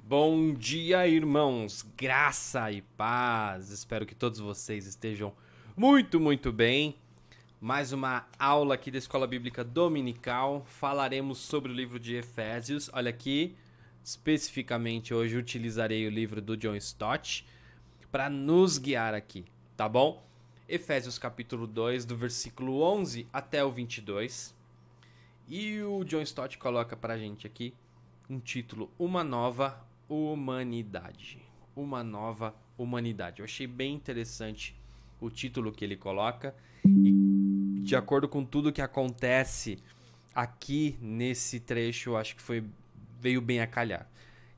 Bom dia, irmãos, graça e paz. Espero que todos vocês estejam muito bem. Mais uma aula aqui da Escola Bíblica Dominical. Falaremos sobre o livro de Efésios. Olha aqui, especificamente hoje utilizarei o livro do John Stott para nos guiar aqui, tá bom? Efésios capítulo 2, do versículo 11 até o 22. E o John Stott coloca pra gente aqui um título: Uma Nova Humanidade. Uma Nova Humanidade. Eu achei bem interessante o título que ele coloca e, de acordo com tudo que acontece aqui nesse trecho, eu acho que veio bem a calhar.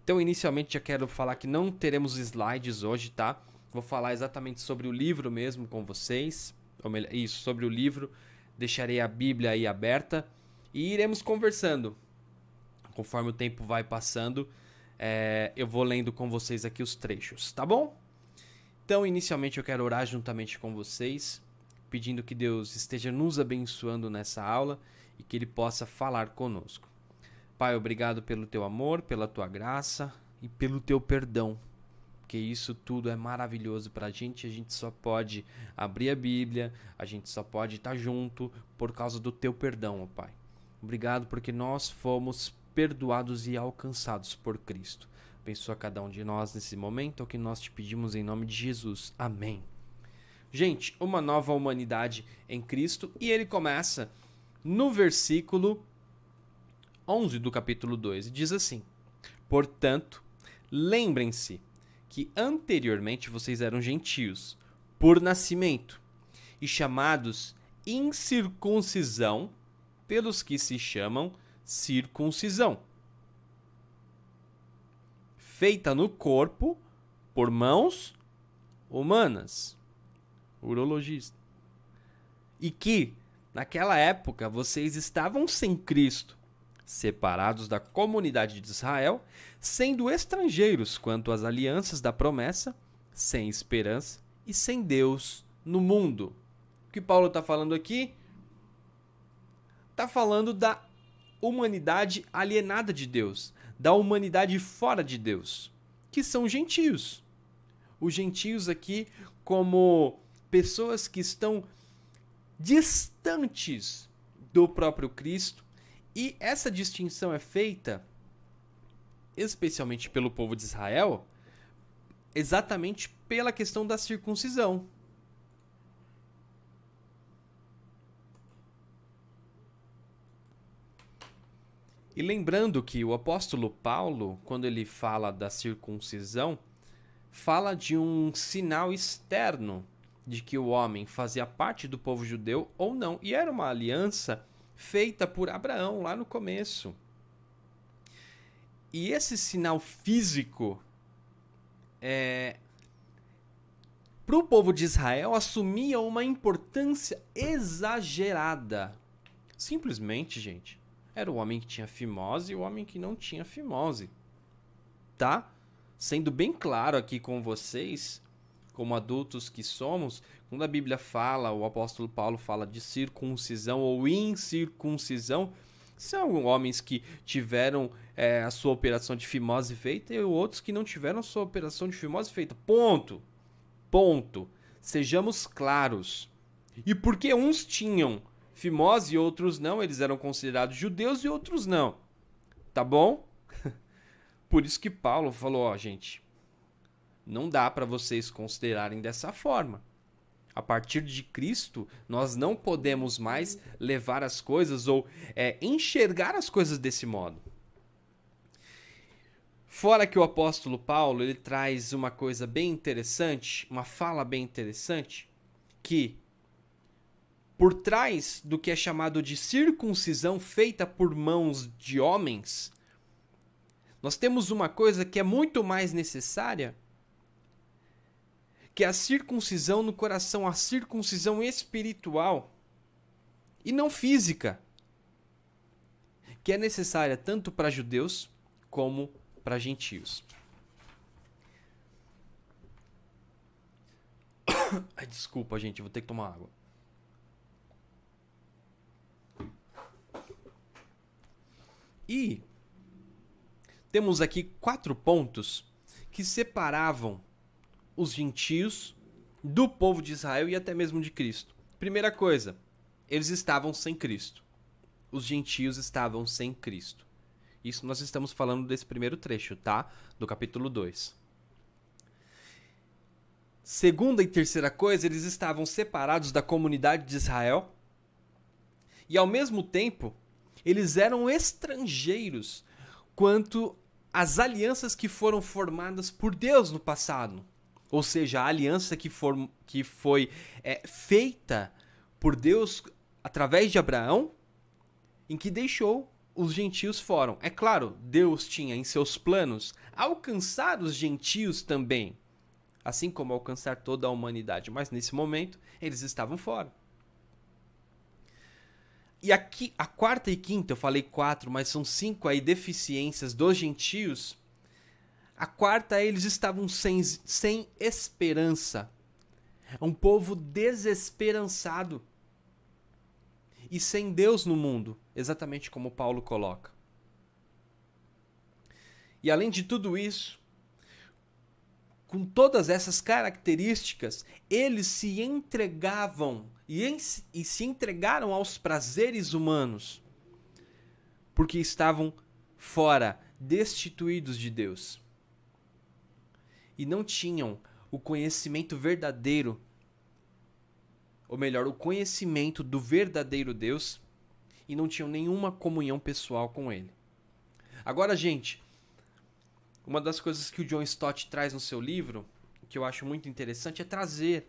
Então, inicialmente, já quero falar que não teremos slides hoje, tá? Vou falar exatamente sobre o livro mesmo com vocês. Ou melhor, isso, sobre o livro. Deixarei a Bíblia aí aberta e iremos conversando. Conforme o tempo vai passando, eu vou lendo com vocês aqui os trechos, tá bom? Então, inicialmente, eu quero orar juntamente com vocês, pedindo que Deus esteja nos abençoando nessa aula e que Ele possa falar conosco. Pai, obrigado pelo Teu amor, pela Tua graça e pelo Teu perdão, porque isso tudo é maravilhoso pra gente. A gente só pode abrir a Bíblia, a gente só pode estar junto por causa do Teu perdão, ó Pai. Obrigado porque nós fomos perdoados e alcançados por Cristo. Abençoa cada um de nós nesse momento, é o que nós te pedimos em nome de Jesus. Amém. Gente, uma nova humanidade em Cristo, e ele começa no versículo 11 do capítulo 2, e diz assim: Portanto, lembrem-se que anteriormente vocês eram gentios, por nascimento, e chamados incircuncisão pelos que se chamam circuncisão, feita no corpo por mãos humanas, urologista, e que, naquela época, vocês estavam sem Cristo, separados da comunidade de Israel, sendo estrangeiros quanto às alianças da promessa, sem esperança e sem Deus no mundo. O que Paulo está falando aqui? Está falando da humanidade alienada de Deus, da humanidade fora de Deus, que são gentios. Os gentios aqui como pessoas que estão distantes do próprio Cristo, e essa distinção é feita especialmente pelo povo de Israel, exatamente pela questão da circuncisão. E lembrando que o apóstolo Paulo, quando ele fala da circuncisão, fala de um sinal externo de que o homem fazia parte do povo judeu ou não. E era uma aliança feita por Abraão lá no começo. E esse sinal físico, para o povo de Israel, assumia uma importância exagerada. Simplesmente, gente, era o homem que tinha fimose e o homem que não tinha fimose. Tá? Sendo bem claro aqui com vocês, como adultos que somos, quando a Bíblia fala, o apóstolo Paulo fala de circuncisão ou incircuncisão, são homens que tiveram a sua operação de fimose feita e outros que não tiveram a sua operação de fimose feita. Ponto. Ponto. Sejamos claros. E porque uns tinham fimose e outros não, eles eram considerados judeus e outros não. Tá bom? Por isso que Paulo falou, ó, gente, não dá para vocês considerarem dessa forma. A partir de Cristo, nós não podemos mais levar as coisas ou enxergar as coisas desse modo. Fora que o apóstolo Paulo, ele traz uma coisa bem interessante, uma fala bem interessante, que por trás do que é chamado de circuncisão feita por mãos de homens, nós temos uma coisa que é muito mais necessária, que é a circuncisão no coração, a circuncisão espiritual e não física, que é necessária tanto para judeus como para gentios. Ai, desculpa, gente, vou ter que tomar água. E temos aqui 4 pontos que separavam os gentios do povo de Israel e até mesmo de Cristo. Primeira coisa, eles estavam sem Cristo. Os gentios estavam sem Cristo. Isso nós estamos falando desse primeiro trecho, tá? Do capítulo 2. Segunda e terceira coisa, eles estavam separados da comunidade de Israel e, ao mesmo tempo, eles eram estrangeiros quanto às alianças que foram formadas por Deus no passado. Ou seja, a aliança que foi feita por Deus através de Abraão, em que deixou os gentios fora. É claro, Deus tinha em seus planos alcançar os gentios também, assim como alcançar toda a humanidade, mas nesse momento eles estavam fora. E aqui, a quarta e quinta, eu falei 4, mas são 5 aí deficiências dos gentios. A quarta, eles estavam sem esperança. Um povo desesperançado. E sem Deus no mundo, exatamente como Paulo coloca. E além de tudo isso, com todas essas características, eles se entregavam e se entregaram aos prazeres humanos, porque estavam fora, destituídos de Deus. E não tinham o conhecimento verdadeiro, ou melhor, o conhecimento do verdadeiro Deus, e não tinham nenhuma comunhão pessoal com Ele. Agora, gente, uma das coisas que o John Stott traz no seu livro, que eu acho muito interessante, é trazer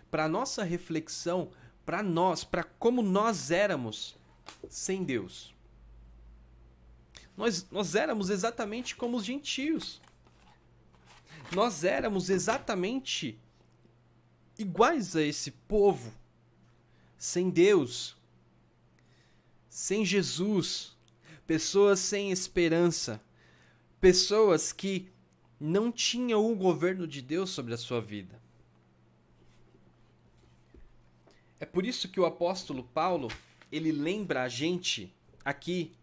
para a nossa reflexão, para nós, para como nós éramos sem Deus. Nós éramos exatamente como os gentios. Nós éramos exatamente iguais a esse povo, sem Deus, sem Jesus, pessoas sem esperança, pessoas que não tinham o governo de Deus sobre a sua vida. É por isso que o apóstolo Paulo, ele lembra a gente aqui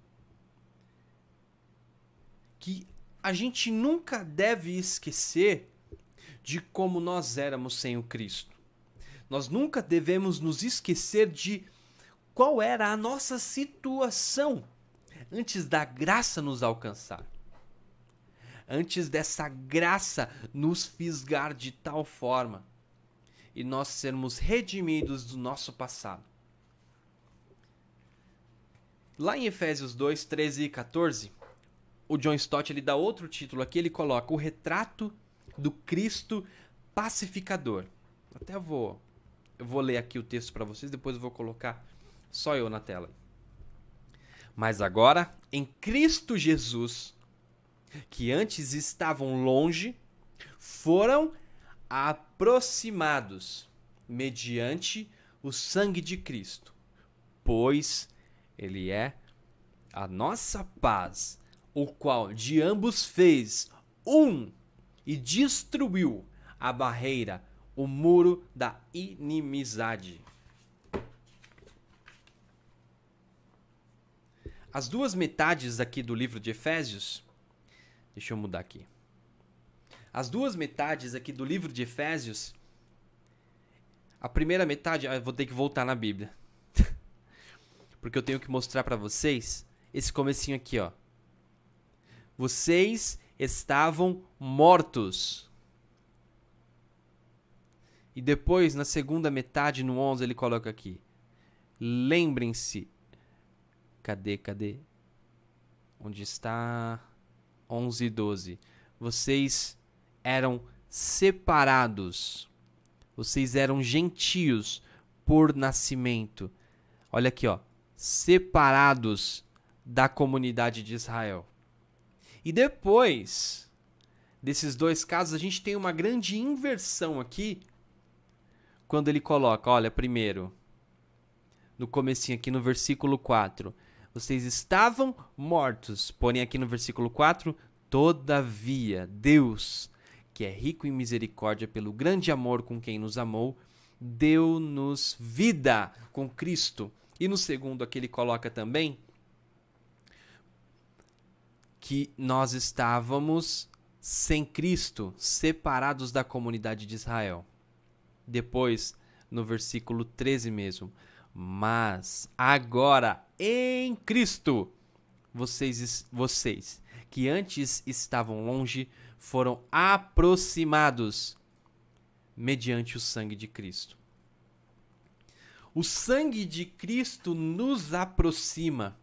que a gente nunca deve esquecer de como nós éramos sem o Cristo. Nós nunca devemos nos esquecer de qual era a nossa situação antes da graça nos alcançar. Antes dessa graça nos fisgar de tal forma e nós sermos redimidos do nosso passado. Lá em Efésios 2, 13 e 14, o John Stott ele dá outro título aqui, ele coloca o retrato do Cristo pacificador. Até eu vou ler aqui o texto para vocês, depois eu vou colocar só eu na tela. Mas agora, em Cristo Jesus, que antes estavam longe, foram aproximados mediante o sangue de Cristo, pois ele é a nossa paz, o qual de ambos fez um e destruiu a barreira, o muro da inimizade. As duas metades aqui do livro de Efésios, deixa eu mudar aqui. As duas metades aqui do livro de Efésios, a primeira metade, eu vou ter que voltar na Bíblia. Porque eu tenho que mostrar para vocês esse comecinho aqui, ó. Vocês estavam mortos. E depois, na segunda metade, no 11, ele coloca aqui. Lembrem-se. Cadê? Onde está? 11 e 12. Vocês eram separados. Vocês eram gentios por nascimento. Olha aqui, ó. Separados da comunidade de Israel. E depois desses dois casos, a gente tem uma grande inversão aqui, quando ele coloca, olha, primeiro, no comecinho aqui no versículo 4, vocês estavam mortos, porém aqui no versículo 4, todavia Deus, que é rico em misericórdia pelo grande amor com quem nos amou, deu-nos vida com Cristo. E no segundo aqui ele coloca também, que nós estávamos sem Cristo, separados da comunidade de Israel. Depois, no versículo 13 mesmo, mas agora em Cristo, vocês que antes estavam longe, foram aproximados mediante o sangue de Cristo. O sangue de Cristo nos aproxima.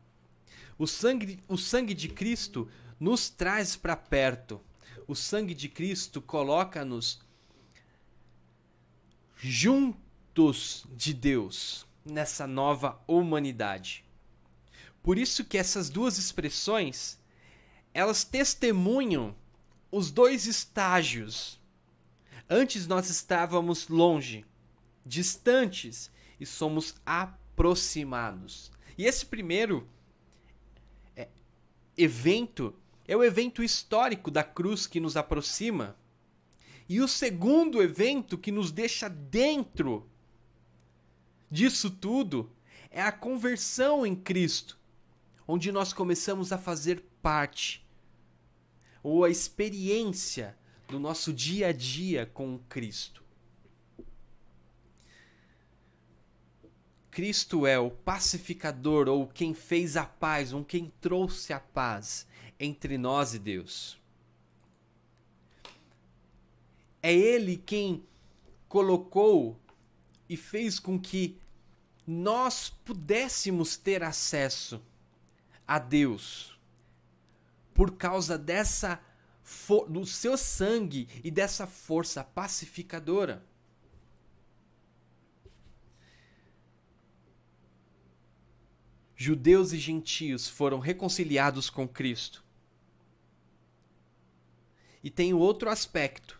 O sangue de Cristo nos traz para perto. O sangue de Cristo coloca-nos juntos de Deus nessa nova humanidade. Por isso que essas duas expressões, elas testemunham os dois estágios. Antes nós estávamos longe, distantes, e somos aproximados. E esse primeiro evento é o evento histórico da cruz que nos aproxima. E o segundo evento que nos deixa dentro disso tudo é a conversão em Cristo, onde nós começamos a fazer parte, ou a experiência do nosso dia a dia com Cristo. Cristo é o pacificador, ou quem fez a paz, ou quem trouxe a paz entre nós e Deus. É Ele quem colocou e fez com que nós pudéssemos ter acesso a Deus por causa do seu sangue e dessa força pacificadora. Judeus e gentios foram reconciliados com Cristo. E tem outro aspecto,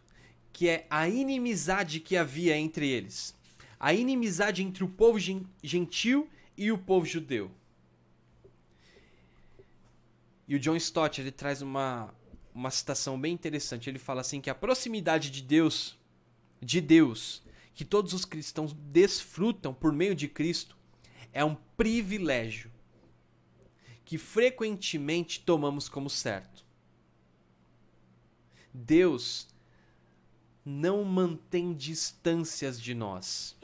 que é a inimizade que havia entre eles. A inimizade entre o povo gentil e o povo judeu. E o John Stott, ele traz uma citação bem interessante. Ele fala assim que a proximidade de Deus, que todos os cristãos desfrutam por meio de Cristo, é um privilégio que frequentemente tomamos como certo. Deus não mantém distâncias de nós.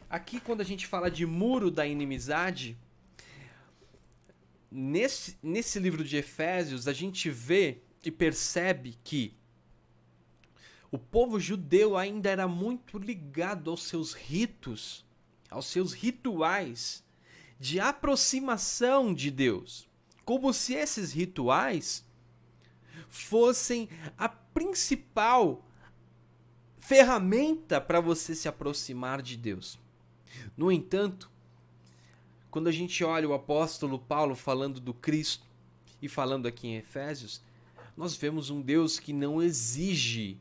Aqui, quando a gente fala de muro da inimizade, nesse livro de Efésios, a gente vê e percebe que o povo judeu ainda era muito ligado aos seus ritos, aos seus rituais de aproximação de Deus. Como se esses rituais fossem a principal ferramenta para você se aproximar de Deus. No entanto, quando a gente olha o apóstolo Paulo falando do Cristo e falando aqui em Efésios, nós vemos um Deus que não exige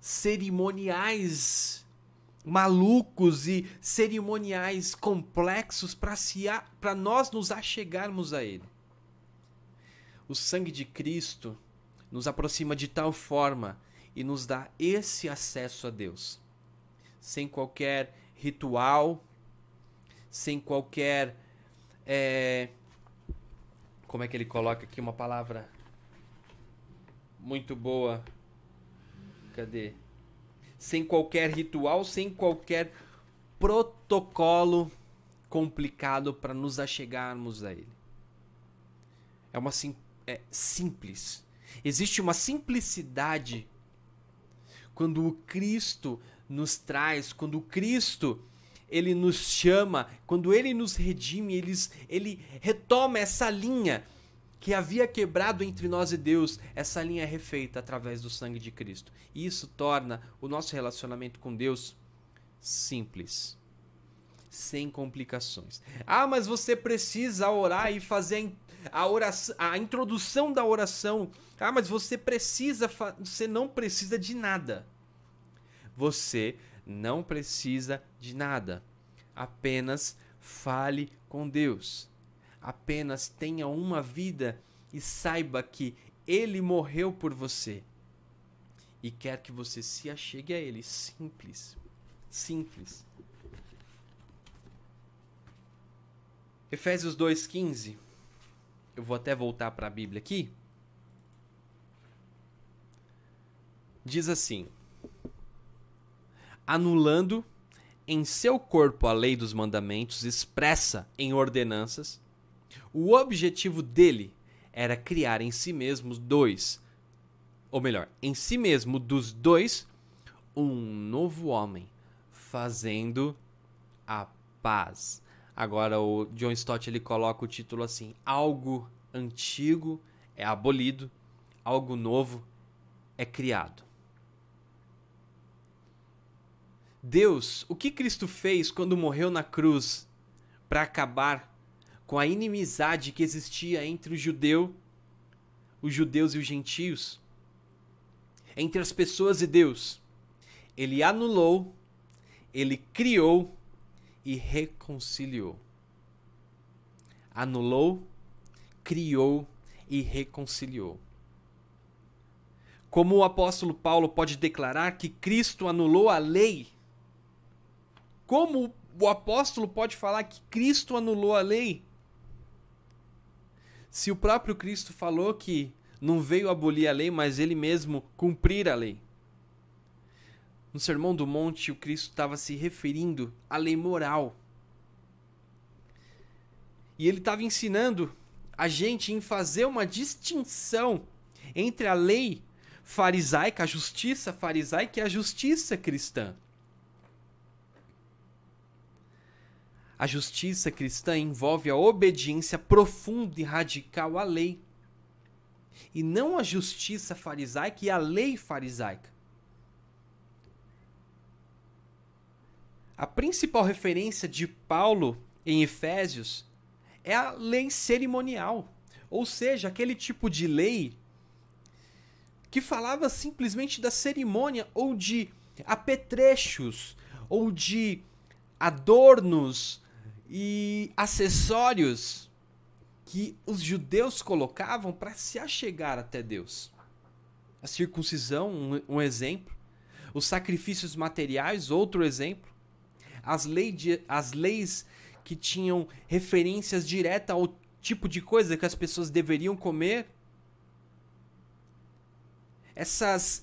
cerimoniais malucos e cerimoniais complexos para nós nos achegarmos a Ele. O sangue de Cristo nos aproxima de tal forma e nos dá esse acesso a Deus, sem qualquer ritual, sem qualquer... como é que ele coloca aqui uma palavra muito boa? Cadê? Sem qualquer ritual, sem qualquer protocolo complicado para nos achegarmos a Ele. É simples. Existe uma simplicidade quando o Cristo nos traz, quando o Cristo Ele nos chama, quando Ele nos redime, Ele retoma essa linha que havia quebrado entre nós e Deus. Essa linha é refeita através do sangue de Cristo. E isso torna o nosso relacionamento com Deus simples, sem complicações. Ah, mas você precisa orar e fazer a introdução da oração. Ah, mas você não precisa de nada. Você não precisa de nada. Apenas fale com Deus. Apenas tenha uma vida e saiba que Ele morreu por você e quer que você se achegue a Ele. Simples. Simples. Efésios 2,15. Eu vou até voltar para a Bíblia aqui. Diz assim: anulando em seu corpo a lei dos mandamentos expressa em ordenanças, o objetivo dele era criar em si mesmos em si mesmo dos dois, um novo homem, fazendo a paz. Agora o John Stott ele coloca o título assim: algo antigo é abolido, algo novo é criado. Deus, o que Cristo fez quando morreu na cruz para acabar com a inimizade que existia entre os judeus e os gentios, entre as pessoas e Deus? Ele anulou, ele criou e reconciliou. Anulou, criou e reconciliou. Como o apóstolo Paulo pode declarar que Cristo anulou a lei? Como o apóstolo pode falar que Cristo anulou a lei? Se o próprio Cristo falou que não veio abolir a lei, mas ele mesmo cumprir a lei. No Sermão do Monte, o Cristo estava se referindo à lei moral. E ele estava ensinando a gente em fazer uma distinção entre a lei farisaica, a justiça farisaica e a justiça cristã. A justiça cristã envolve a obediência profunda e radical à lei, e não a justiça farisaica e a lei farisaica. A principal referência de Paulo em Efésios é a lei cerimonial, ou seja, aquele tipo de lei que falava simplesmente da cerimônia ou de apetrechos ou de adornos e acessórios que os judeus colocavam para se achegar até Deus. A circuncisão, um exemplo. Os sacrifícios materiais, outro exemplo. As leis que tinham referências diretas ao tipo de coisa que as pessoas deveriam comer. Essas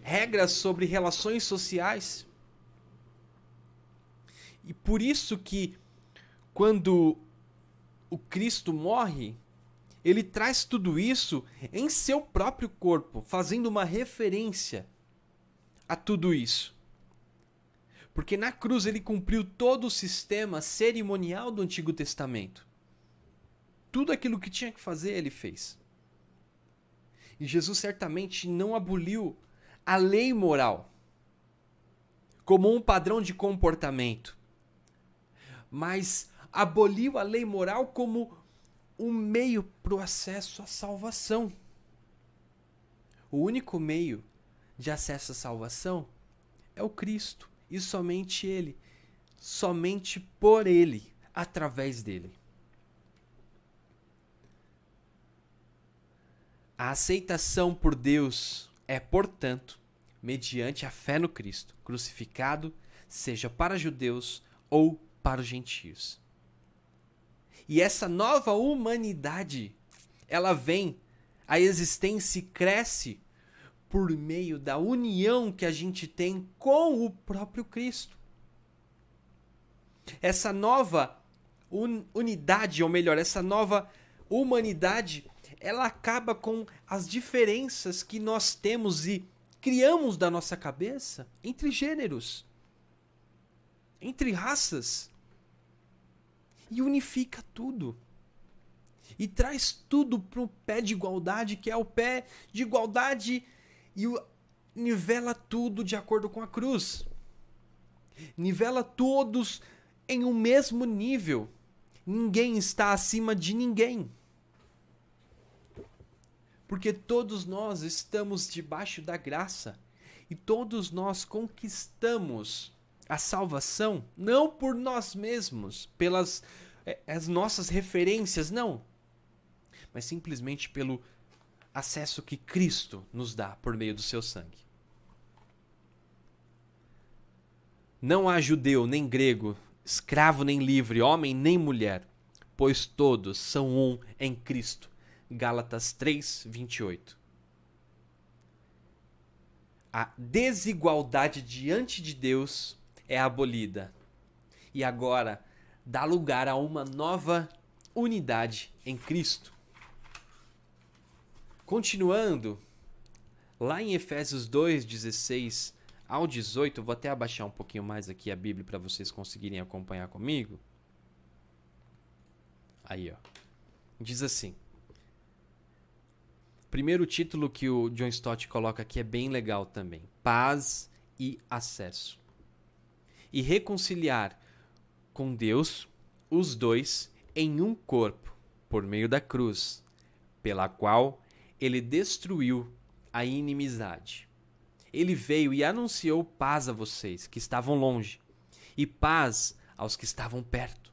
regras sobre relações sociais. E por isso que quando o Cristo morre, ele traz tudo isso em seu próprio corpo, fazendo uma referência a tudo isso. Porque na cruz ele cumpriu todo o sistema cerimonial do Antigo Testamento. Tudo aquilo que tinha que fazer, ele fez. E Jesus certamente não aboliu a lei moral como um padrão de comportamento, mas aboliu a lei moral como um meio para o acesso à salvação. O único meio de acesso à salvação é o Cristo, e somente Ele, somente por Ele, através dele. A aceitação por Deus é, portanto, mediante a fé no Cristo, crucificado, seja para judeus ou para os gentios. E essa nova humanidade, ela vem à existência e cresce por meio da união que a gente tem com o próprio Cristo. Essa nova unidade, ou melhor, essa nova humanidade, ela acaba com as diferenças que nós temos e criamos da nossa cabeça entre gêneros, entre raças, e unifica tudo. E traz tudo para o pé de igualdade, que é o pé de igualdade, e nivela tudo de acordo com a cruz. Nivela todos em um mesmo nível. Ninguém está acima de ninguém. Porque todos nós estamos debaixo da graça. E todos nós conquistamos a salvação não por nós mesmos, pelas as nossas referências, não. Mas simplesmente pelo acesso que Cristo nos dá por meio do seu sangue. Não há judeu nem grego, escravo nem livre, homem nem mulher, pois todos são um em Cristo. Gálatas 3, 28. A desigualdade diante de Deus é abolida. E agora dá lugar a uma nova unidade em Cristo. Continuando, lá em Efésios 2, 16 ao 18, eu vou até abaixar um pouquinho mais aqui a Bíblia para vocês conseguirem acompanhar comigo. Aí, ó. Diz assim. Primeiro título que o John Stott coloca aqui é bem legal também. Paz e acesso. E reconciliar com Deus os dois em um corpo, por meio da cruz, pela qual ele destruiu a inimizade. Ele veio e anunciou paz a vocês que estavam longe, e paz aos que estavam perto.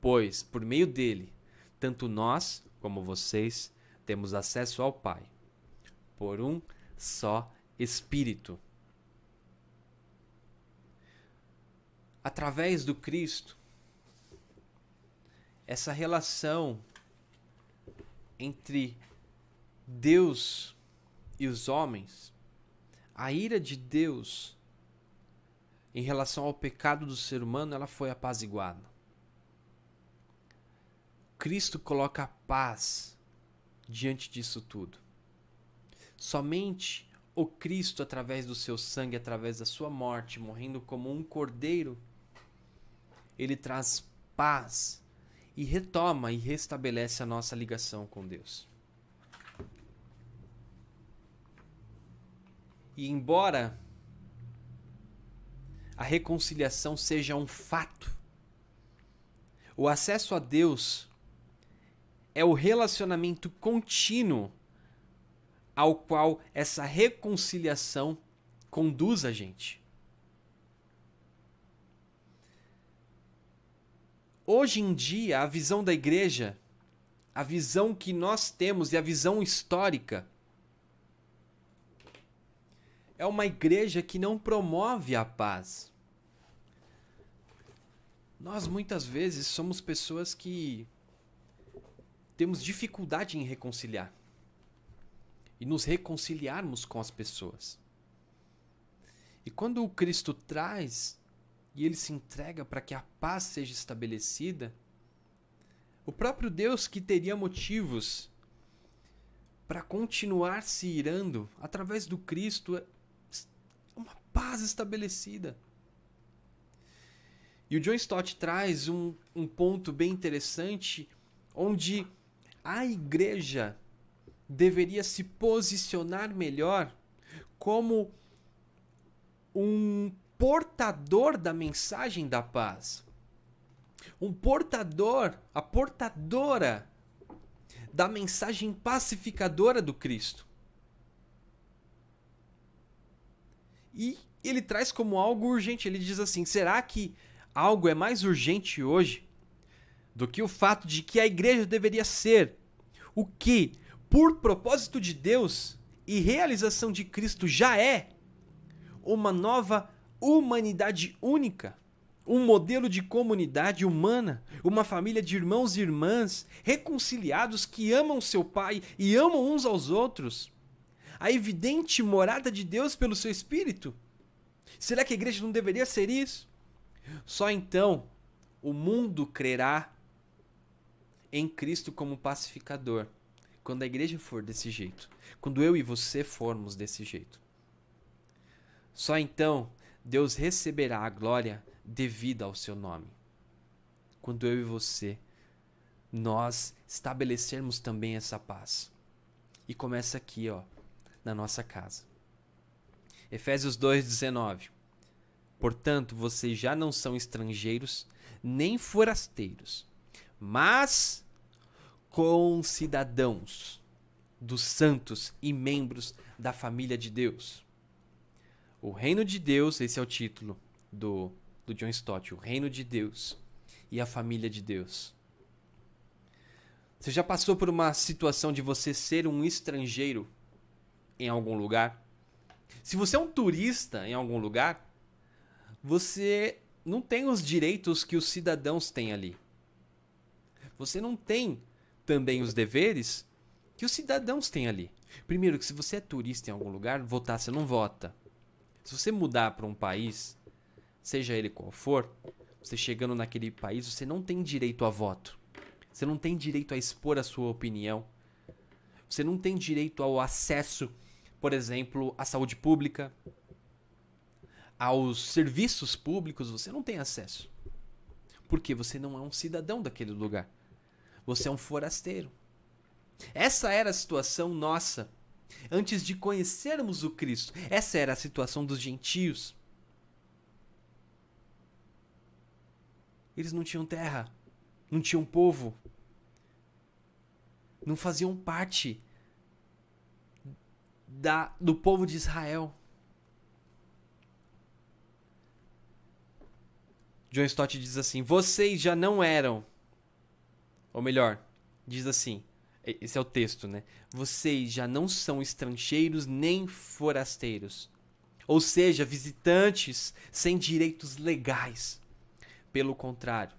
Pois, por meio dele, tanto nós como vocês temos acesso ao Pai, por um só Espírito. Através do Cristo, essa relação entre Deus e os homens, a ira de Deus em relação ao pecado do ser humano, ela foi apaziguada. Cristo coloca a paz diante disso tudo. Somente o Cristo, através do seu sangue, através da sua morte, morrendo como um cordeiro, ele traz paz e retoma e restabelece a nossa ligação com Deus. E embora a reconciliação seja um fato, o acesso a Deus é o relacionamento contínuo ao qual essa reconciliação conduz a gente. Hoje em dia, a visão da igreja, a visão que nós temos e a visão histórica, é uma igreja que não promove a paz. Nós muitas vezes somos pessoas que temos dificuldade em reconciliar e nos reconciliarmos com as pessoas. E quando o Cristo traz e ele se entrega para que a paz seja estabelecida, o próprio Deus, que teria motivos para continuar se irando, através do Cristo, é uma paz estabelecida. E o John Stott traz um ponto bem interessante, onde a igreja deveria se posicionar melhor como um portador da mensagem da paz. Um portador, a portadora da mensagem pacificadora do Cristo. E ele traz como algo urgente. Ele diz assim: será que algo é mais urgente hoje do que o fato de que a igreja deveria ser o que, por propósito de Deus e realização de Cristo, já é uma nova humanidade única, um modelo de comunidade humana, uma família de irmãos e irmãs reconciliados que amam seu Pai e amam uns aos outros, a evidente morada de Deus pelo seu Espírito? Será que a igreja não deveria ser isso? Só então o mundo crerá em Cristo como pacificador, quando a igreja for desse jeito, quando eu e você formos desse jeito. Só então Deus receberá a glória devida ao seu nome. Quando eu e você, nós estabelecermos também essa paz. E começa aqui, ó, na nossa casa. Efésios 2:19. Portanto, vocês já não são estrangeiros, nem forasteiros, mas concidadãos dos santos e membros da família de Deus. O reino de Deus, esse é o título do John Stott, o reino de Deus e a família de Deus. Você já passou por uma situação de você ser um estrangeiro em algum lugar? Se você é um turista em algum lugar, você não tem os direitos que os cidadãos têm ali. você não tem também os deveres que os cidadãos têm ali. Primeiro, que se você é turista em algum lugar, votar você não vota. Se você mudar para um país, seja ele qual for, você chegando naquele país, você não tem direito a voto. Você não tem direito a expor a sua opinião. Você não tem direito ao acesso, por exemplo, à saúde pública, aos serviços públicos, você não tem acesso. Porque você não é um cidadão daquele lugar. Você é um forasteiro. Essa era a situação nossa antes de conhecermos o Cristo. Essa era a situação dos gentios. Eles não tinham terra, não tinham povo, não faziam parte do povo de Israel. John Stott diz assim: vocês já não eram, ou melhor, diz assim, esse é o texto, né? Vocês já não são estrangeiros nem forasteiros, ou seja, visitantes sem direitos legais. Pelo contrário,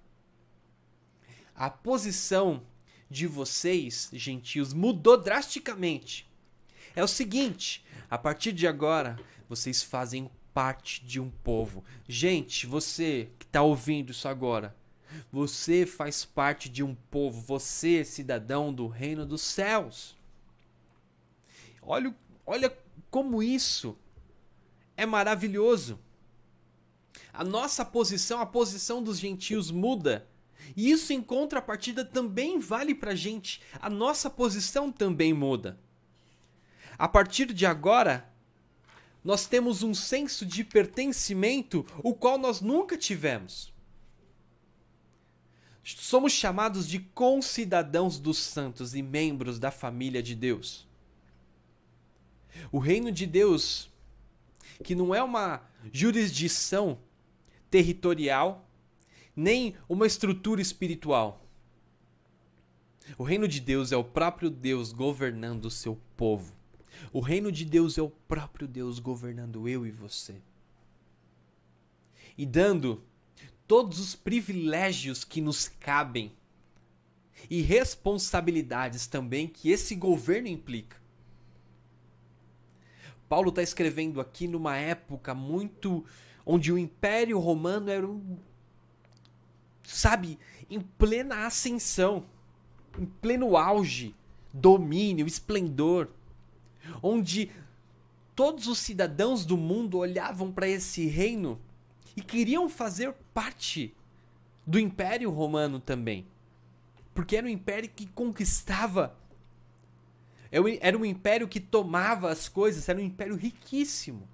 a posição de vocês, gentios, mudou drasticamente. É o seguinte, a partir de agora, vocês fazem parte de um povo. Gente, você que está ouvindo isso agora, você faz parte de um povo. Você é cidadão do reino dos céus. Olha como isso é maravilhoso. A nossa posição, a posição dos gentios muda. E isso em contrapartida também vale para a gente. A nossa posição também muda. A partir de agora, nós temos um senso de pertencimento, o qual nós nunca tivemos. Somos chamados de concidadãos dos santos e membros da família de Deus. O reino de Deus, que não é uma jurisdição territorial, nem uma estrutura espiritual. O reino de Deus é o próprio Deus governando o seu povo. O reino de Deus é o próprio Deus governando eu e você. E dando todos os privilégios que nos cabem e responsabilidades também que esse governo implica. Paulo está escrevendo aqui numa época muito onde o Império Romano era em plena ascensão, em pleno auge, domínio, esplendor, onde todos os cidadãos do mundo olhavam para esse reino e queriam fazer parte do Império Romano também, porque era um império que conquistava, era um império que tomava as coisas, era um império riquíssimo.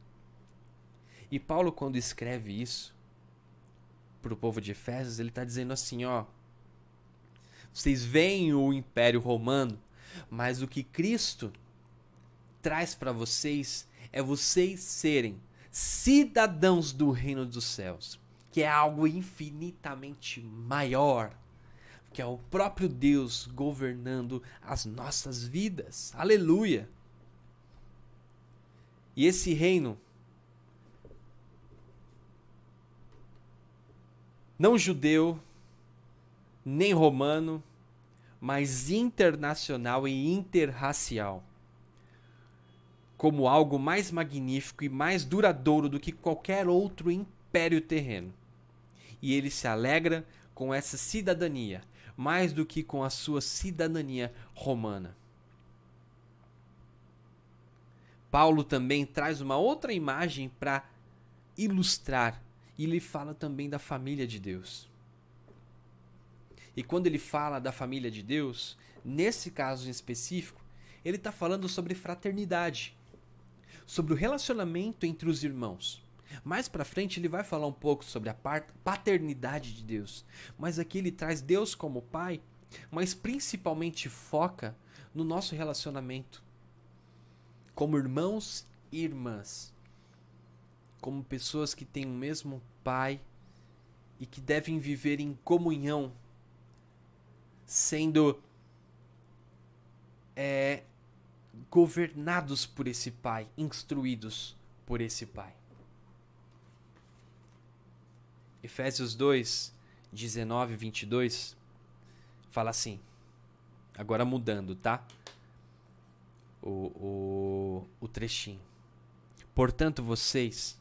E Paulo, quando escreve isso para o povo de Efésios, ele está dizendo assim, ó, vocês veem o Império Romano, mas o que Cristo traz para vocês é vocês serem cidadãos do reino dos céus, que é algo infinitamente maior, que é o próprio Deus governando as nossas vidas. Aleluia! E esse reino não judeu, nem romano, mas internacional e interracial, como algo mais magnífico e mais duradouro do que qualquer outro império terreno. E ele se alegra com essa cidadania, mais do que com a sua cidadania romana. Paulo também traz uma outra imagem para ilustrar. E ele fala também da família de Deus. E quando ele fala da família de Deus, nesse caso em específico, ele está falando sobre fraternidade, sobre o relacionamento entre os irmãos. Mais para frente ele vai falar um pouco sobre a paternidade de Deus. Mas aqui ele traz Deus como pai, mas principalmente foca no nosso relacionamento como irmãos e irmãs, como pessoas que têm o mesmo pai e que devem viver em comunhão, sendo governados por esse pai, instruídos por esse pai. Efésios 2, 19 e 22 Fala assim, agora mudando, tá? O trechinho. Portanto, vocês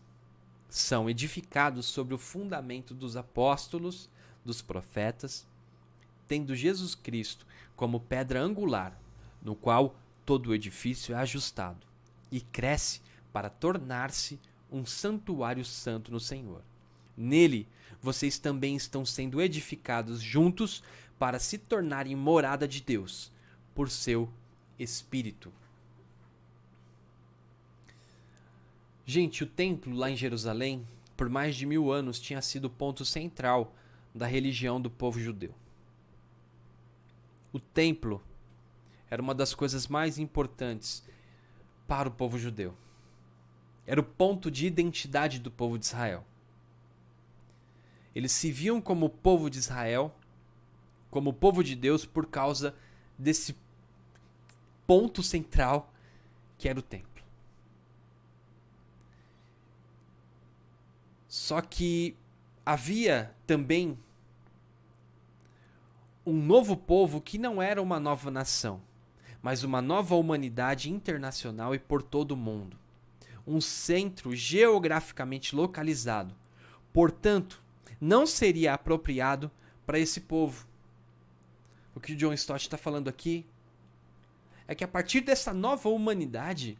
são edificados sobre o fundamento dos apóstolos, dos profetas, tendo Jesus Cristo como pedra angular, no qual todo o edifício é ajustado e cresce para tornar-se um santuário santo no Senhor. Nele, vocês também estão sendo edificados juntos para se tornarem morada de Deus, por seu Espírito. Gente, o templo lá em Jerusalém, por mais de 1000 anos, tinha sido o ponto central da religião do povo judeu. O templo era uma das coisas mais importantes para o povo judeu. Era o ponto de identidade do povo de Israel. Eles se viam como povo de Israel, como povo de Deus, por causa desse ponto central que era o templo. Só que havia também um novo povo que não era uma nova nação, mas uma nova humanidade internacional e por todo o mundo. Um centro geograficamente localizado. Portanto, não seria apropriado para esse povo. O que o John Stott está falando aqui é que a partir dessa nova humanidade,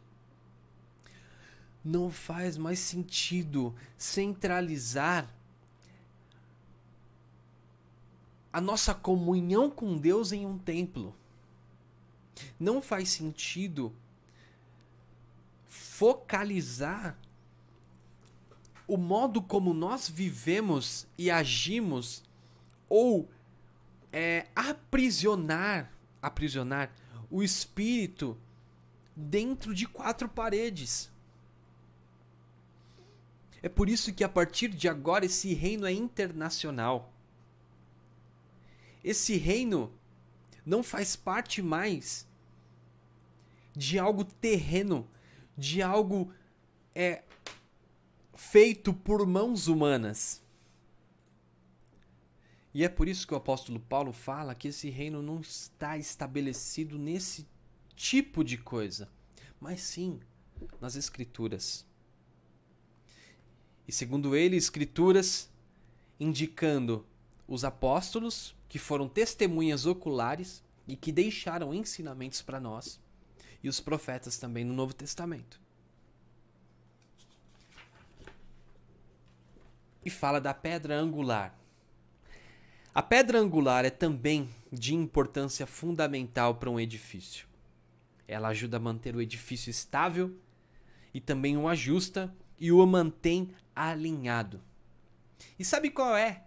não faz mais sentido centralizar a nossa comunhão com Deus em um templo. Não faz sentido focalizar o modo como nós vivemos e agimos ou aprisionar o espírito dentro de 4 paredes. É por isso que a partir de agora esse reino é internacional. Esse reino não faz parte mais de algo terreno, de algo feito por mãos humanas. E é por isso que o apóstolo Paulo fala que esse reino não está estabelecido nesse tipo de coisa, mas sim nas Escrituras. E segundo ele, Escrituras indicando os apóstolos, que foram testemunhas oculares e que deixaram ensinamentos para nós, e os profetas também no Novo Testamento. E fala da pedra angular. A pedra angular é também de importância fundamental para um edifício. Ela ajuda a manter o edifício estável e também o ajusta e o mantém alinhado. E sabe qual é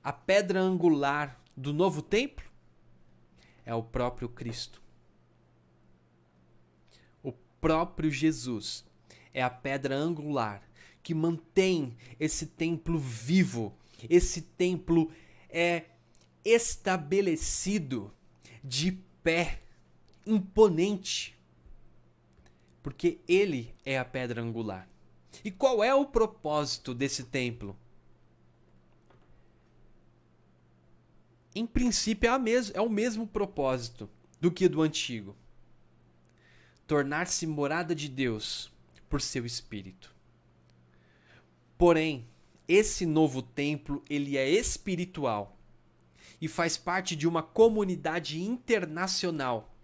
a pedra angular do novo templo? É o próprio Cristo. O próprio Jesus é a pedra angular que mantém esse templo vivo. Esse templo é estabelecido de pé, imponente, porque ele é a pedra angular. E qual é o propósito desse templo? Em princípio é o mesmo propósito do que do antigo. Tornar-se morada de Deus por seu Espírito. Porém, esse novo templo, ele é espiritual e faz parte de uma comunidade internacional.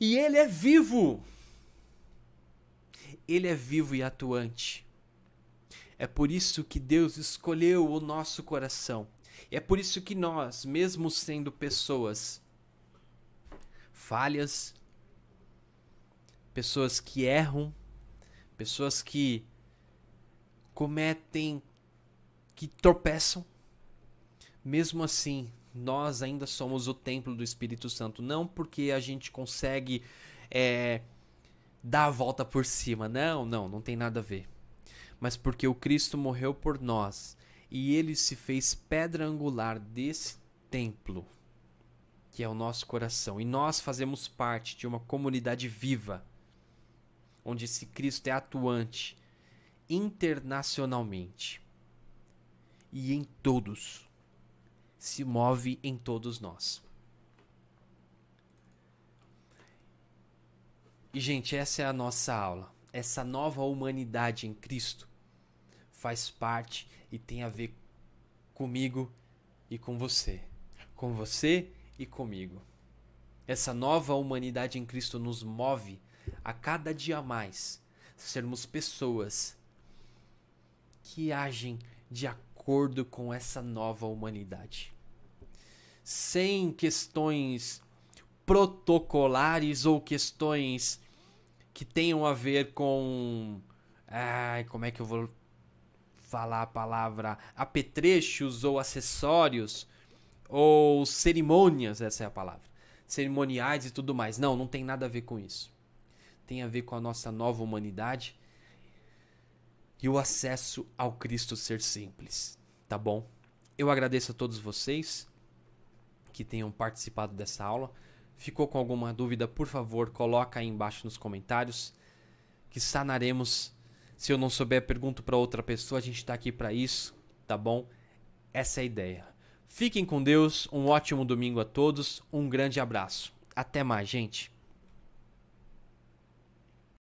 E ele é vivo. Ele é vivo e atuante. É por isso que Deus escolheu o nosso coração. É por isso que nós, mesmo sendo pessoas falhas, pessoas que erram, pessoas que cometem, que tropeçam, mesmo assim, nós ainda somos o templo do Espírito Santo. Não porque a gente consegue dar a volta por cima. Não tem nada a ver. Mas porque o Cristo morreu por nós e ele se fez pedra angular desse templo, que é o nosso coração. E nós fazemos parte de uma comunidade viva, onde esse Cristo é atuante internacionalmente. E em todos, se move em todos nós. E, gente, essa é a nossa aula. Essa nova humanidade em Cristo faz parte e tem a ver comigo e com você. Com você e comigo. Essa nova humanidade em Cristo nos move a cada dia mais sermos pessoas que agem de acordo com essa nova humanidade. Sem questões protocolares ou questões que tenham a ver com... como é que eu vou falar a palavra? Apetrechos ou acessórios ou cerimônias, essa é a palavra. Cerimoniais e tudo mais. Não tem nada a ver com isso. Tem a ver com a nossa nova humanidade e o acesso ao Cristo ser simples, tá bom? Eu agradeço a todos vocês que tenham participado dessa aula. Ficou com alguma dúvida, por favor, coloca aí embaixo nos comentários, que sanaremos. Se eu não souber, pergunto para outra pessoa, a gente está aqui para isso, tá bom? Essa é a ideia. Fiquem com Deus, um ótimo domingo a todos, um grande abraço. Até mais, gente.